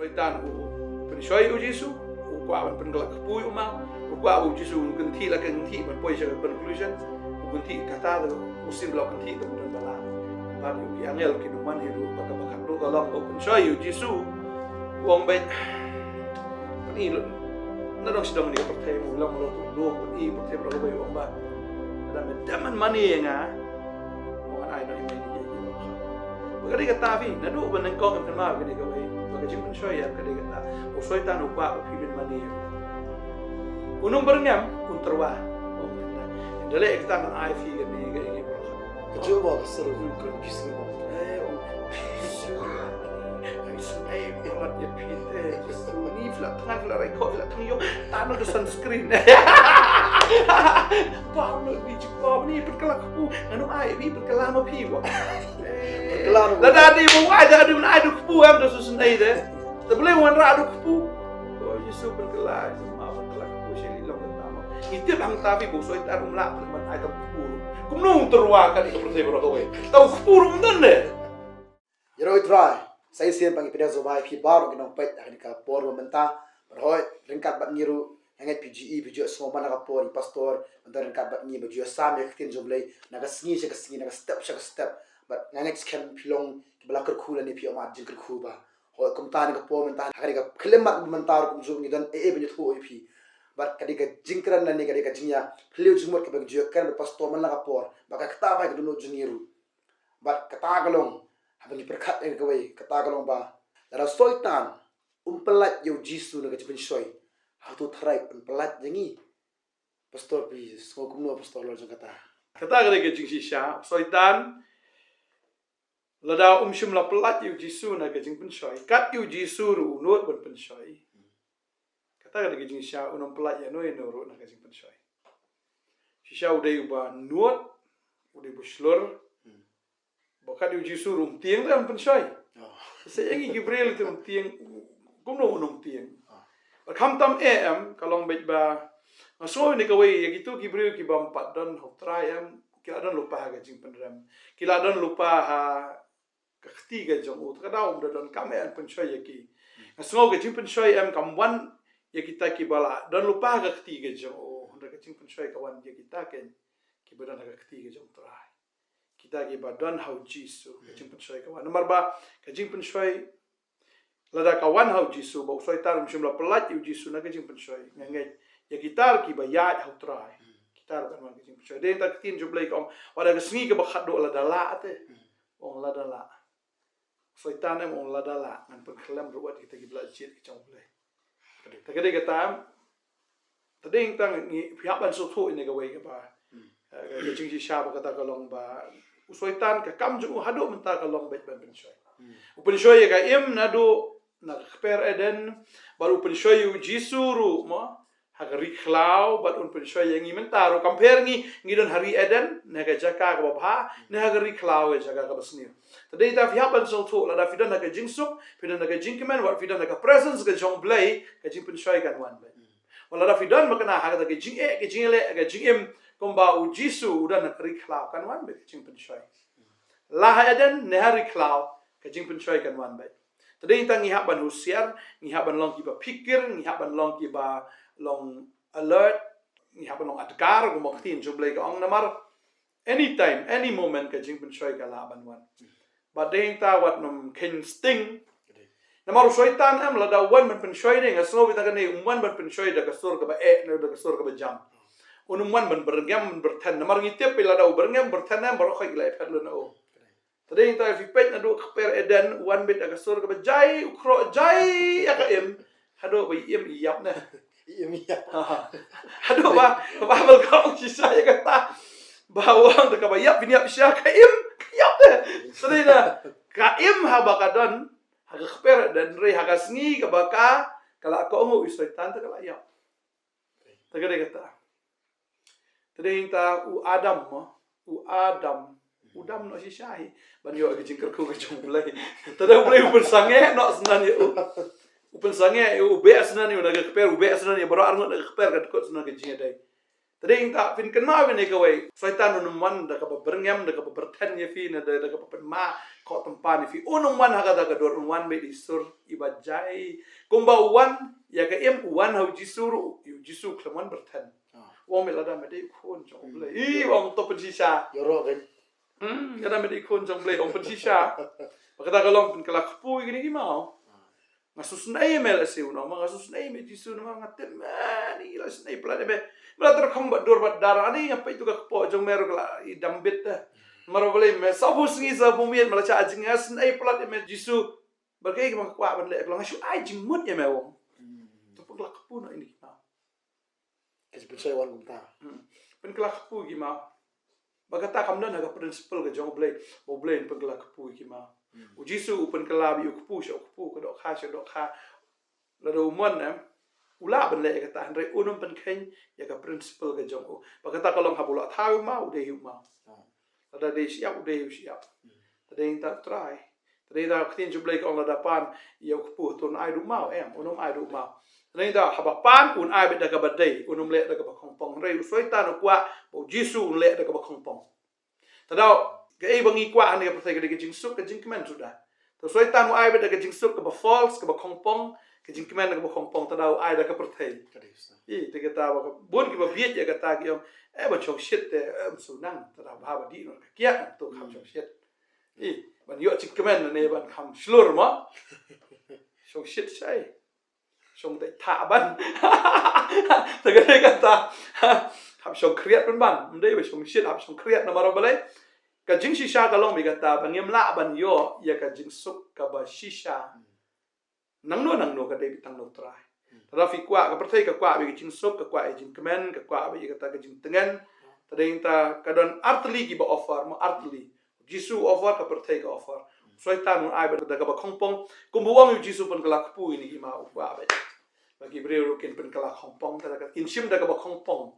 soitan pensyoi Jisu kwa pengelak pui umang kwa Jisu kenti la kenti berpoi jaga conclusion kenti kata musim la kenti tu dan bala tadi uki angel kiduman hidu bakal do kalau pensyoi Jisu wong baik ni na dong sidang ni pertai mo lang lo tu i pertai berapa bayi wong ba ada medaman mani nga wong ai no imeni bagari kata vi na do ban kong kan ma gadi gawai baga jim pensyoi ya kadi kata o soitan upa pibin mani unung berngam unterwa dale kita kan ai fi gani gani coba seru kan kisah Buat ya pite, ni flat tengah flat rekod flat tengah yo, tanah tu sunscreen. Bau ni biji bau ni berkelak aku, anu ai bi berkelam api wak. Berkelam. Dah tadi mau ada mana ada kupu am tu susun ai deh. Sebelum wan ra ada kupu. Oh Yesus berkelak, semua berkelak kupu Shillong pertama. Itu ang tapi bu soi tarum la man ai tam kupu. Kumnung terwa kan itu percaya berapa kau? Tahu kupu rum denne. Yaroi try. Saya siap bagi pilihan zobai pi baru kita nampak akan dikapor mentah berhoi ringkat bat ngiru hangat PGE biju semua mana kapor pastor mentah ringkat bat ngi baju sam ya ketin joblay naga sengi naga step bat hangat skem pilong belakar kula ni pi amat jengker kuba hoi kumta ni kapor mentah akan dikap kelemat mentar kum zoom ni dan baju tu pi bat kadika jingkran nani kadika jingya piliu jumur ke baju kan pastor mana kapor baka kata ba dulu jungiru bat kata galong habang iperkat ang gaway katagalong ba dara soitan pelat yo Jisu na kajipin soy how to try pelat yangi pastor please so kumno pastor lo jang kata gade ke jing sha soitan lada shum la pelat yo Jisu na kajing pen soy kat yo Jisu ru not bon pen soy gade ke jing sha unom pelat ya no ru na kajing pen soy sha udai ba not udai buslor Bakat di Jisu rum tiang dah pensyai. Saya ingi Gabriel itu rum tiang, kumno rum tiang. Berkam tam kalau baik ba, masuk ni kawai yang itu Gabriel kibam 4 dan hotrai kila dan lupa ha gajing penderam. Kila dan lupa ha ketiga jong ut kadau dan kame pensyai yaki. Masuk gajing pensyai kamwan ya kita kibala dan lupa ha ketiga jong oh gajing pensyai kawan ya kita kan kibadan ha ketiga jong trai. Kita giba don hau Jisu kajing pensyai kawan nomor ba kajing pensyai lada kawan hau Jisu ba usai tar mshumla pelat yu Jisu na kajing pensyai ngat ya kita ki ba ya hau trai kita kan kajing pensyai de tak tin jublai kom wada kesni ke bakhat do lada la ate ong lada la usai tan ong lada la ngan perkelam ruat kita ki bla jit ki chong blai takade kata tading tang ni pihak ban so tho ini gawai ke ba kajing si sha ba kata kalong ba usoitan ka kam ju hado menta kalong bet ban pensyai upensyai ka im nado na khper eden baru pensyai Jisu ru mo hagari khlau bat un pensyai ngi menta ro compare ngi don hari eden na ka jaka ka ba na hagari khlau e jaka ka basni tadai ta fiha ban so tho la da fidan na ka jingsuk fidan na ka jingkemen wat fidan na ka presence ka jong blai ka jing pensyai kan wan bet wala da fidan makana haga ka jing e ka jing le ka jing im komba u Jisu udah nak riklau kan wan bet kajing pensyai lah adan nehari klau kajing pensyai kan wan bet tadi kita ngihak ban husiar ngihak ban long kiba pikir ngihak ban long kiba long alert ngihak ban long adkar ko maktin jublai ka ong namar anytime any moment kajing pensyai ka la ban wan but ding ta wat nom ken sting namar soitan am la da wan ban pensyai ding asno bita kan ni wan ban pensyai da kasur ka ba no da kasur ka ba jam unumwan berengam bertan namar ngitip pila dau berengam bertanam barokai gilai padlo na o tadi kita fipet na do kper eden wan bit aga sur ka jai ukro jai akaim hado ba im iyap na im iyap hado ba bal ka si saya kata bawang ka ba yap biniap sia kaim yap na tadi na kaim ha bakadon haga kper dan re haga sngi ka baka kala ko ngo isoitan ta kala yap tagade kata tadi kita Adam no si syahi ban yo ke jingker ku ke jumlai tada boleh upen sange no senan yo upen sange yo be senan yo naga keper be senan yo baro arngot naga keper ka kot senan ke jinga dai Tading ta fin kan ma wene gawe. Soitan unum wan da ka berngem da ka berten ye fi na da ka ma ko tempan fi. Unum wan ha da ka dor wan be di sur ibajai. Kumba wan ya ka em wan ha jisuru jisu klemon berten. Wong me lada me de kon jong ble. Wong to pensisa. Yoro kan. Kada me de kon jong ble ong pensisa. Makata ka long pin kala khpu gini ki mau. Ngasus nai mel asiu no ngasus nai me jisu no ngaten mani la snai pla de be. Mula terkombat dor bat darah ani apa itu ka po jong meru kala i dambit dah. Maro boleh me sabu singi sabu miet mala cha ajing as nai plat me jisu. Berkai ka kwa ban le kalau ngasu ai jing mut ya me wong. Tu pun kepu no ini. Kasi percaya wan kumta. Pen kala kepu gi ma. Bagata kam dan aga principle ka jong blade. Bo blade pen kala kepu gi ma. U jisu pen kala bi kepu sha kepu ka dok kha. La do mon ula ban le kata andre unum pen khen ya ka principle ka jong o bakata kalong habula thau ma u de hu ma ada de siap u de hu siap tadeng ta try tadeng ta khin ju blek on la da pan ya ku pu ton ai du ma unum ai du ma tadeng ta haba pan un ai be da ka badai unum le da ka ba khong pong re u soi ta no kwa bo jisu un le da ka ba khong pong tadau ke e bangi kwa ane ka protect ka jing suk ka jing kemen sudah to soi ta no ai be da ka jing suk ka ba false ka ba khong pong Kajing kemen nak bokong pong tadau ai dah kepertai. Te kata bun kita biat ya kata kiong chong shit sunang tadau bahaba di no kiat tu kam chong shit. Ban yo cik kemen ne ban kam slur ma. Chong shit sai. Chong tai tha ban. Te kata kam chong kriat ban. Mdai ba chong shit ham chong kriat na maro balai. Kajing shisha kalong mi kata bangem la ban yo ya kajing suk ka ba shisha. Nang no ka dei bitang no try. Tada fi kwa ka pertai ka kwa bi jing sop ka kwa jing kemen ka kwa bi ka ta ka jing tengen. Tada ta ka don artli ki ba offer ma artli. Jisu offer ka pertai ka offer. Soitan mun ai ba da ka ba khongpong kumbuwang yu jisu pen kala kpu ini ki ma kwa ba. Bagi breu ken pen kala khongpong tada ka insim da ka ba khongpong.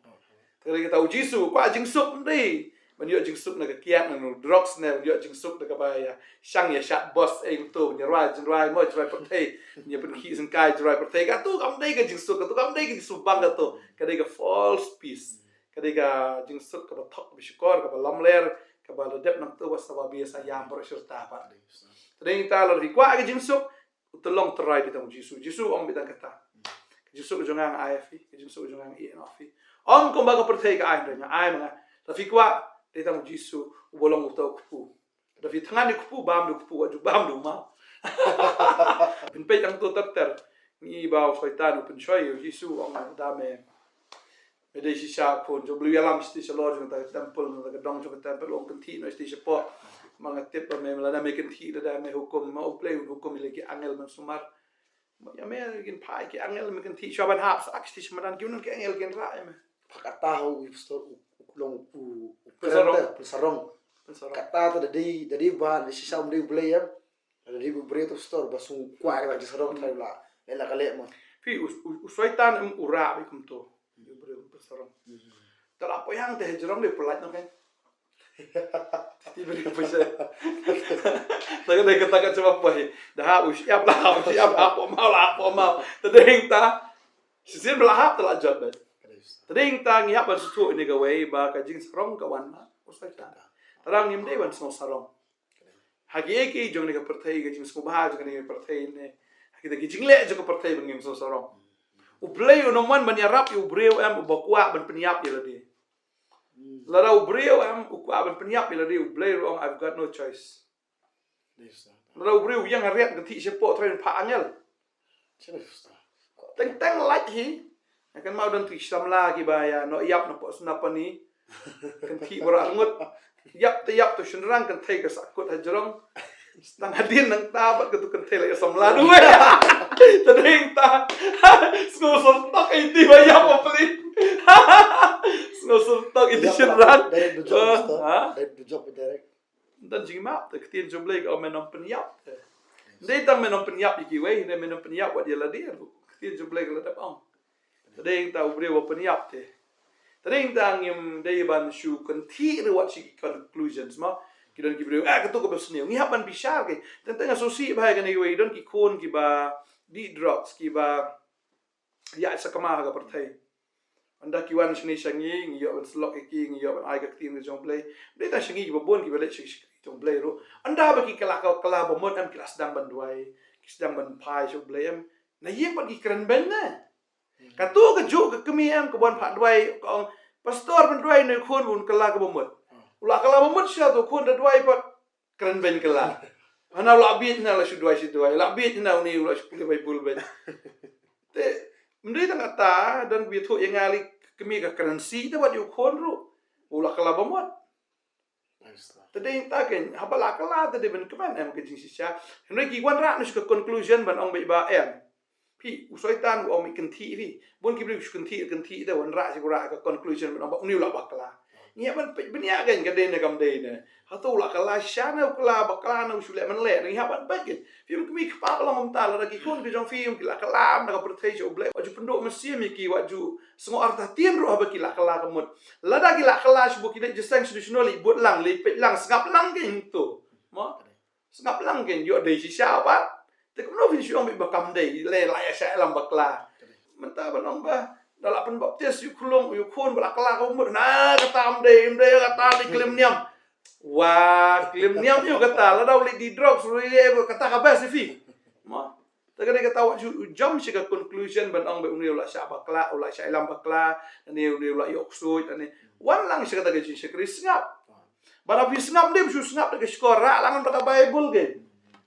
Tada ka ta jisu kwa jing sop dei. Man yo jing suk na ka kiat na no drugs na yo jing suk na ka ba ya sang ya shat boss e to nya rai mo jrai pertai nya pen ki sen kai jrai pertai ka tu kam dei ka jing suk ka tu kam dei ka su bang ka tu ka dei ka false peace ka dei ka jing suk ka ba thok bi shukor ka ba lamler ka ba dep nang tu was ba biasa yam pro shirta pa dei ta la ri kwa ka jing suk utolong trai di tang jisu om bitang kata jisu jongang ifi jisu jongang e no fi om ko ba ka pertai ka ai nya ai ma ta fi kwa Dita mo jisu ubolong utaw kupu. Davi tangan ni kupu bam du kupu aju bam du ma. Pinpay ang to ter ni baw soitan pen shoy jisu ang dame. Mede si sha pon jo blue alam sti sa lord ng temple ng dong jo temple ong kanti no sti sa po. Mga tip pa me mala me kanti da me hukom ma play hukom ileki angel man sumar. Ya me gin pai ki angel me kanti shaban haps aksti madan giun ki angel gen ra me. Pakatahu pastor long Sarong. Kata tu dari ba di sisa umdi boleh ya. Dari beri tu store basung kuat lagi sarong tadi lah. Ela kale mo. Fi usaitan ura bi kum to. Beri sarong. Tala po yang teh jerong de pelat no kan. Ti beri apa sih? Taga de kata kat sebab apa? Dah siap apa mau. Tadeng ta. Sisin belahap telah jabat. Tadeng ta ngiap ban sutu ni gawe ba ka jing sarong ka wan ma. Usaitan. Tarang nim dei ban sno sarong. Hagi eki jong ni ka pertai ka jing skubha jong ni ka pertai ne. Hagi da jing le jong ka pertai ban ngim sno sarong. Ublei no man ban yarap u breu am bakwa ban peniap ya ladi. Lara u breu am u kwa ban peniap ya ladi u blei wrong I've got no choice. Lara u breu yang hariat ka ti sepo train pa angel. Teng like hi. Akan mau dan tu Islam lagi baya no yap na po sunapa ni. Kan ti berangut. Yap tu sunrang kan thai ka sakut hajrong. Nang hadin nang tabat ka tu kan thai la Islam la duwe. Tadeng ta. Skosol tak iti baya mo pali. Skosol tak iti sunrang. Dari job direct. Dan jing map tak tien joblek au menom penyap. Ndai tang menom penyap iki we, ne menom penyap wa dia la dia. Tien joblek la dap ong. Tadeng ta ubre wa penyap te. Tadeng ta ngim dai ban shu konti re what she conclusions ma. Kidon ki bre ka to ko besneu. Ngi haban bishar ke. Tentang asosi bhai ka nei we don ki kon ki ba di drugs ki ba ya sa kama ga perthai. anda kiwan sini shangi ngiyo ban slok iki ngiyo ban ai ka tin ke jong play de ta shangi ki babon ki bale chi jong play ro anda ba ki kala bomot am kelas sedang ban duai sedang ban pai jong play am na ye ba ki keren ben na ka tu ka ju ka kemi am ka bon phat duai kong pastor ban duai ne khon bun kala ka bomot ula kala bomot sha to khon da duai pa keren ben kala ana la bit na la shu duai la bit na ni ula shu bai bul ben te mendai tang ata dan bi thu yang ali kemi ka currency te wat yu khon ru ula kala bomot tadi ta ken habala kala tadi ben keman em ke jing sisha henry ki wan ra nu ka conclusion ban ong ba em pi usoi tan ong mi kenti pi bon ki bri kenti te wan ra si ra ka conclusion ban ong ni ula bakla nia ban benia gen ka de ne kam de ne ha to ula kala shana kala bakla na usule man le ni ha ban baget film kemi pa long om ta la ki khon ki jong film ki la kala na ka protection oble waju pendok mesia mi ki waju sengo arta tien ro ha ki la kala kamut lada ki la kala sbu ki de jestang traditionally bot lang le pet lang sngap lang gen tu mo sngap lang gen yo de si sha pa te ko no vi shi ong bi bakam de le la ya sha lam bakla menta ban ong ba dalam penbaptis yu khulung yu khon bala kala kamut na katam de kata di klim niam wah klim niam yu kata la daw li di drugs le kata ka bas fi mo tagad kata waju jam shi ka conclusion ban ong be uni la sha bakla ula sha lam bakla ni uni la yok sui ani wan lang shi kata ge shi kris ngap bara fi ngap dem shu ngap de skora lang ka bible ge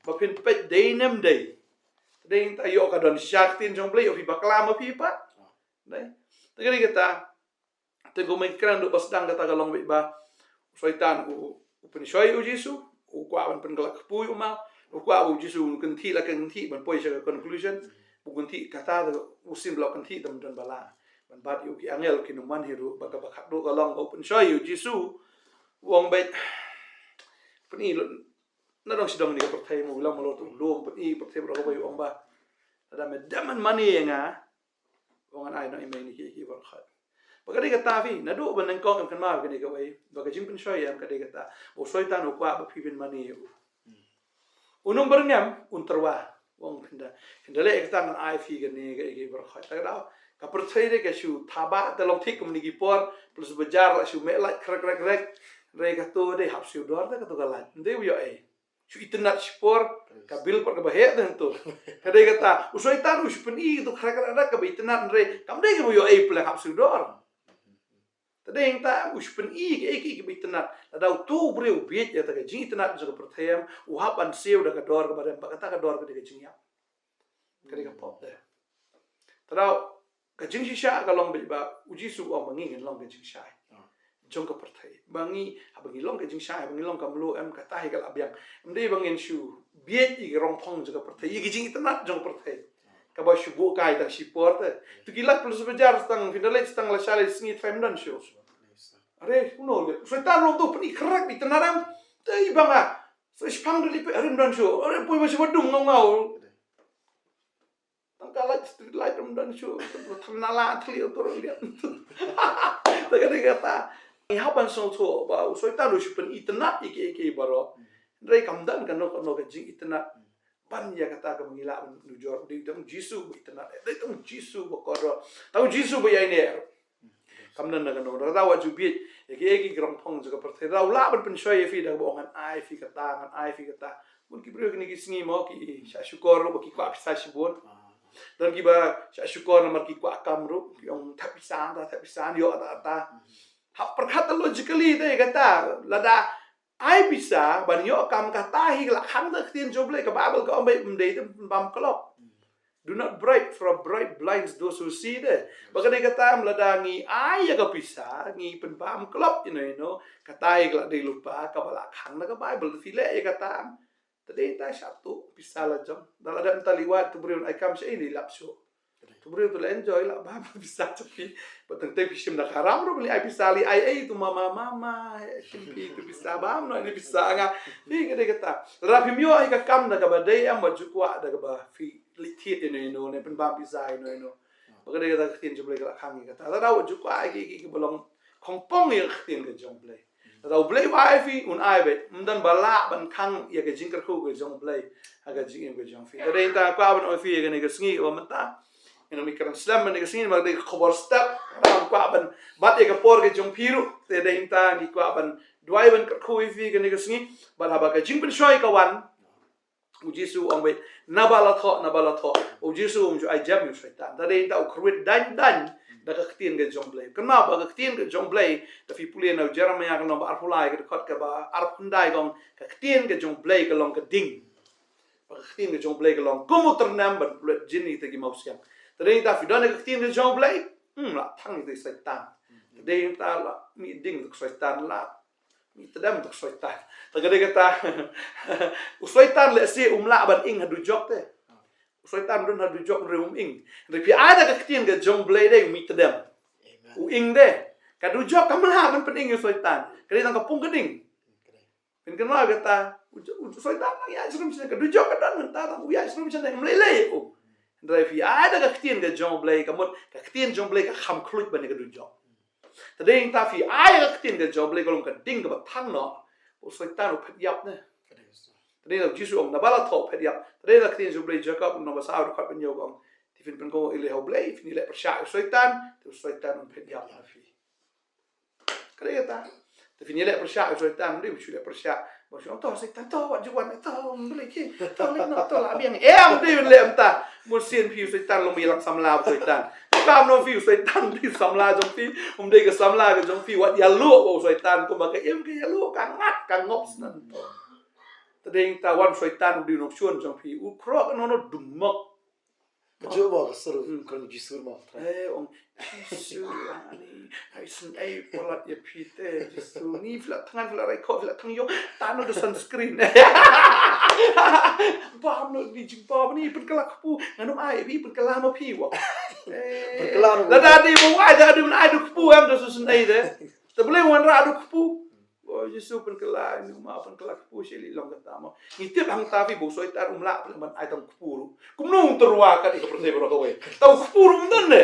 bapin pet day nem day dei ta yo ka don shaktin jong play of bakla ma fi pa dai tagad kata te go mai kran do basdang kata ka long be ba soitan u pen shoi u jisu u kwa ban pen galak pui u ma u kwa u jisu kan thi la kan thi ban poi sa conclusion bu kan thi kata u sim la kan thi dam dan bala ban bat yu ki angel ki no man hiru ba ka khat do ka long u pen shoi u jisu wong be pen i na dong sidong ni ka perthai mo lam lo tu lom pen i perthai ro ba yu ong ba ada me daman mani nga wong an ai no i me ni ki ba khat bagay kata fi nado ban nang kong kan ma gani ka wai bagay jing pen shoy am kadai kata o soy tan o kwa ba pibin mani unong berngam unterwa wong pinda le kata ngan ai fi gani ga gi ber khat ta da ka perthai de ka shu thaba ta long thik kom ni gi por plus bajar la shu me la krek re ka to de hap shu dor ta ka to ka la de yo shu internet spor ka bil por ka ba he den to kadai kata o soy tan u spen i to krek ka ba internet re kam de ga yo pla hap shu dor tadeng ta uspen i ke bitna da tu breu biet ya ta jing itna jo ka perthayam u hapan seu da ka dor ka badan ka ta ka dor ka de jing ya ka de ka pop de tadau ka jing sha ka long bi ba uji su o mangi ngin long ka jing sha jong ka perthay bangi abangi long ka jing sha bangi long ka mlo am ka ta hi ka labyang mdei bangin shu biet i rong thong jo ka perthay i jing itna jo ka perthay ka ba shu bu kai ta shi por te tu gilak plus bajar stang finale stang la shale sngi time dan show are uno le so ta lo to pni krak bi tanaram te ibanga so spang de pe arim dan show are poi ba shi badung ngau tangkala street light dan show thanala thli to ro dia ta ka kata ni haban so to ba so ta lo shi pen itna iki baro re kam dan kan no ka jing itna ban ya kata ka mengila nujor di tang jisu bu itna de tang jisu bu koro tau jisu bu ya ne kam nan na no ra wa ju bi eki grong thong ju ka perthai ra la ban pen shoi fi da bo ngan ai fi kata bun ki bro ni ki sngi mo ki sha shukor ro ki kwa sa shibon dan ki ba sha shukor na mar ki kwa kam ro ki ong thapisan yo ta ha perkata logically de kata lada ai bisa ban yo kam kata hi la khang da tien job le ka babel ka om de bam klop do not bright for bright blinds those who see de bagay kata am ladangi ai ya ka bisa ngi pen bam klop you know kata hi la de lupa ka bala khang na ka bible fi le ya kata tadi ta satu bisa la jom dala da taliwat tu brio ai kam sha ini lapso tu brio tu enjoy la bam bisa tapi patang te pishim na karam ro beli ai bisa li ai tu mama simpi tu bisa bam no ini bisa nga ni kata rapi mio ai ka kam na ka badai am baju kwa da ka ba fi litit you know ne pen bam bisa you know bagay kata tin jom le ka khang kata da baju kwa ki bolong kongpong ya tin ka jom le da blay wifi un ai bet mdan bala ban khang ya ka jing ka khu ka jom blay aga jing ka jom fi da ta kwa ban oi fi ga ne ka sngi wa mata Yang mikran Islam ni kesini mak dia khubor step ram kwa ban bat e kapor ke jong piru te de inta ni kwa ban dwai ban khui fi ke ni kesini ban haba ka jing pen shoi ka wan ujisu ong be nabala tho ujisu ju ai jam yu shaitan ta de inta ukhruit dan da ka ktien ke jong blai kana ba ka ktien ke jong blai da fi pulien na jeremia ka no ba arpulai ke khot ka ba arpundai gong ka ktien ke jong blai ka long ka ding ba ka ktien ke jong blai ka long kumu ternam ban pulet jini te gi mau siang tadi ta fi dona ka ktien ke jong blai la thang ni shaitan tadi ta la mi ding ke shaitan la mi tadam ke shaitan ta ga de kata shaitan le si la ban ing hadu jok te shaitan don hadu jok re ing ri pi ada ka ktien ke jong blai de mi tadam u ing de ka du jok ka mla ban pen ing shaitan kali tang kapung keding pen kenal kata shaitan ya serum ka du jok ka dan ta u ya serum chen mlele o Ndrai fi ada ka ktien ke jong blai ka mot ka ktien jong blai ka kham khluit ban ka du jok tadi ta fi ada ka ktien ke jong blai ka long ka ding ka ba thang no o shaitan o phet yap ne tadi la jisu ong na bala tho phet yap tadi la ktien jong blai jacob no ba sa ro khat ban yo ong ti fin pen ko ile ho blai fi ni le persha shaitan tu shaitan on phet yap la fi kare ta te fi ni le persha shaitan ri chu le persha bo shong to shaitan to wa juan to blai ki to le no to la biang em ti le ta một xiên phiêu xoay tan lông mì làm xăm la xoay tan cam nó phiêu xoay tan thì xăm la trong phi hôm đây cái xăm la cái trong phi what ya lụa bộ xoay tan cũng mà cái em cái ya lụa càng ngắt càng ngốc nè tadi ta wan xoay tan đi nó chuồn trong phi u kro nó đùng mốc Kecil bah kesel kalau jisur mah. ông jisur ani hai sun polat ya pite jisur ni flat tangan flat rekod flat tang yo tan no sunscreen paham no di jumpa ni perkelak pu nganu ai pi perkelah ma pi wa Perkelah la tadi mo ai da adu ai du pu am do sun ai de te boleh wan ra adu pu oh jisur perkelah ni ma perkelah pu sili long kata ma ni tiap hang ta fi bo soi tar la man ai tang pu kum no terwa ka di ko perse bro ko we tau pu dan ne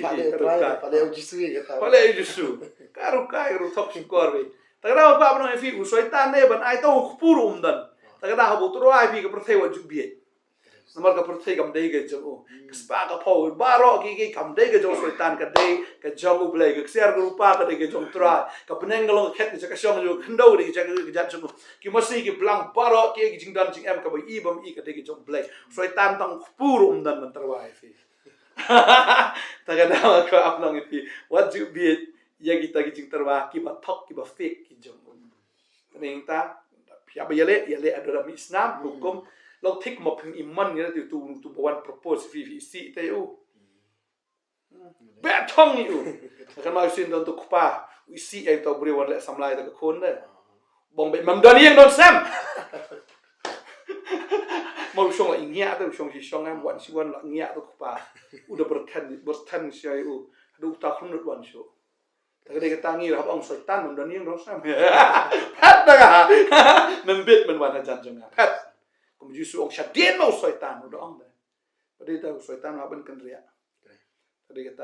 pada jisur kata. Pada jisur karu ru thok sin korbe tagra pa no fi soi tan ne ban ai tau pu dan tagra ha bo terwa ai fi ko perse wa ju bie nomor ka perse kam dei ke jo spa ka pho baro ki kam dei ke jo soi tan ka dei ka jong u blai ka ser rupa ka dei ke jong tra ka peneng long khet ke ka shong jo khndo de ja ja jo ki masi ki blang baro ki jing dan jing em ka ba i bam i ka dei ke jong blai soi tan tang pu dan man terwa ai fi tagra ka apnong fi what you be ya kita ki jing terwa ki ba thok ki ba fake ki jong ning ta ya ba yale adu ram islam hukum long thích một phần iman nghĩa là tu one propose fi si te u bet thong ni u kan mai sin don tu kupa u si ai to bre wan le samlai ta khon de bong be mam don yang don sam mau shong la ingya ta shong si shong am wan si wan la ingya ta kupa u da berthan si ai u du ta khun nut wan sho ta de ka tangi hab ong shaitan mam don yang don sam pat da ga membit men wan jan jong pat cũng như sự ông chặt điên mau xoay tàn nó đó đấy, và đây ta xoay tàn nó bên cần rẻ, đây cái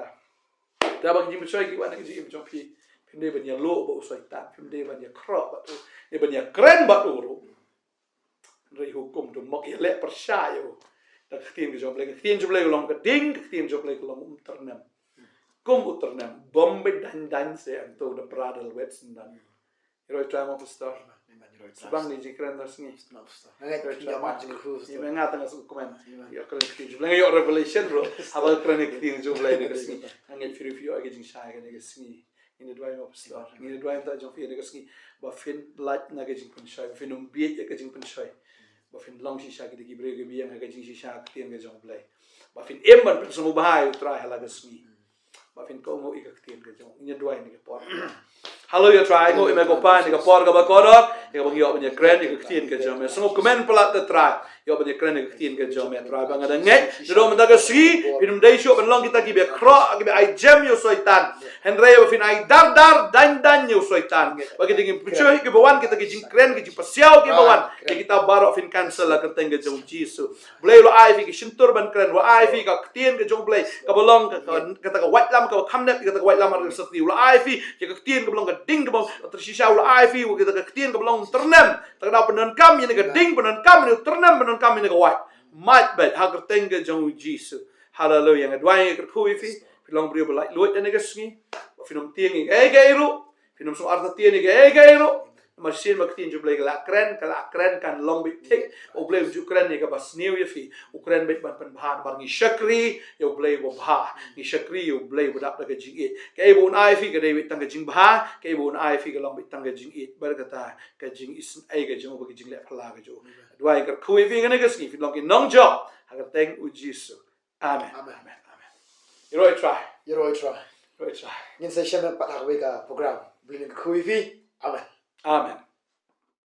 ta bằng những xoay cái bạn cái gì mà trong phim đây bên nhà lỗ bộ xoay tàn, phim đây bên nhà crop bạn tu, đây bên nhà kren bạn tu rồi, rồi hukum tu mắc cái lệ percaya, ta tiền cái job lagi, tiền job lagi long cái ding, tiền job lagi long ternam, ternam, bombe dan se antu the pradal wets dan, rồi try mau start. Sebang ni jikran das ni. Ngat jaman jeng khus. Ni ngat tengah komen. Ya keren kita jumlah yo revelation bro. Awal keren kita jumlah ni kesini. Angin review agi jing sai ni kesini. Ini dua yang besar. Ini dua yang tak jumpa ni kesini. Bafin light na agi jing pensai. Bafin biej agi jing pensai. Bafin long sisa kita kibre agi biang agi jing sisa ketian agi jumlah. Bafin emban pensumu bahaya utrai halaga kesini. Bafin kau mau ikut ketian agi jumlah. Ini dua yang ni kepor. Halo ya try ngo ime ko pa ni ka por ka ba kodor ya bang yo banya kren ni ka tin ka jome so komen pelat the try yo banya kren ni ka tin ka jome try bang ada nget do menta ka si pinum dai sho ban long kita ki be kro ki be ai jam yo soitan henry ba fin ai dar dan yo soitan bagi dingin puchoy ki bawan kita ki jing kren ki pasiao ki bawan ki kita baro fin cancel la ka teng ka jom jisu blay lo ai fi ki shintur ban kren wa ai fi ka tin ka jom blay ka bolong ka ka white lam ka khamnet ka white lam ar sati lo ai fi ki ka tin ka bolong ding ka bang tersisa ul ai fi kita ka tien ka belong ternem tak da penan kam ni ka ding penan kam ni ternem penan kam ni ka wat mat bet ha ka teng ka jong jisu Hallelujah. Ngadwai ker kui fi. Filong brio belai luat dan negasngi. Finom tiang ik gairu. Finom so arta tiang ik gairu. Masin maktin jublai kala kren kan long bit tik. Oblai ju kren ni ka bas new ya fi. Ukren bit ban ban bar ngi shakri. Yo blai bo bha. Ngi shakri yo blai bo dap daga jingit. Kay bon ai fi ka dai tang jing bha. Kay bon ai fi ka long bit tang jingit. Bar kata ka jing is ai ga jong ba jing le phala ga jo. Dwai ker kui fi ngane gasngi filong ki nong job. Agar teng u jisu. Amen. Amen. Amen. Amen. Iroi try. Yeroi try. Iroi try. Ngin session pat hakwe ka program. Blin ka khuifi. Amen. Amen.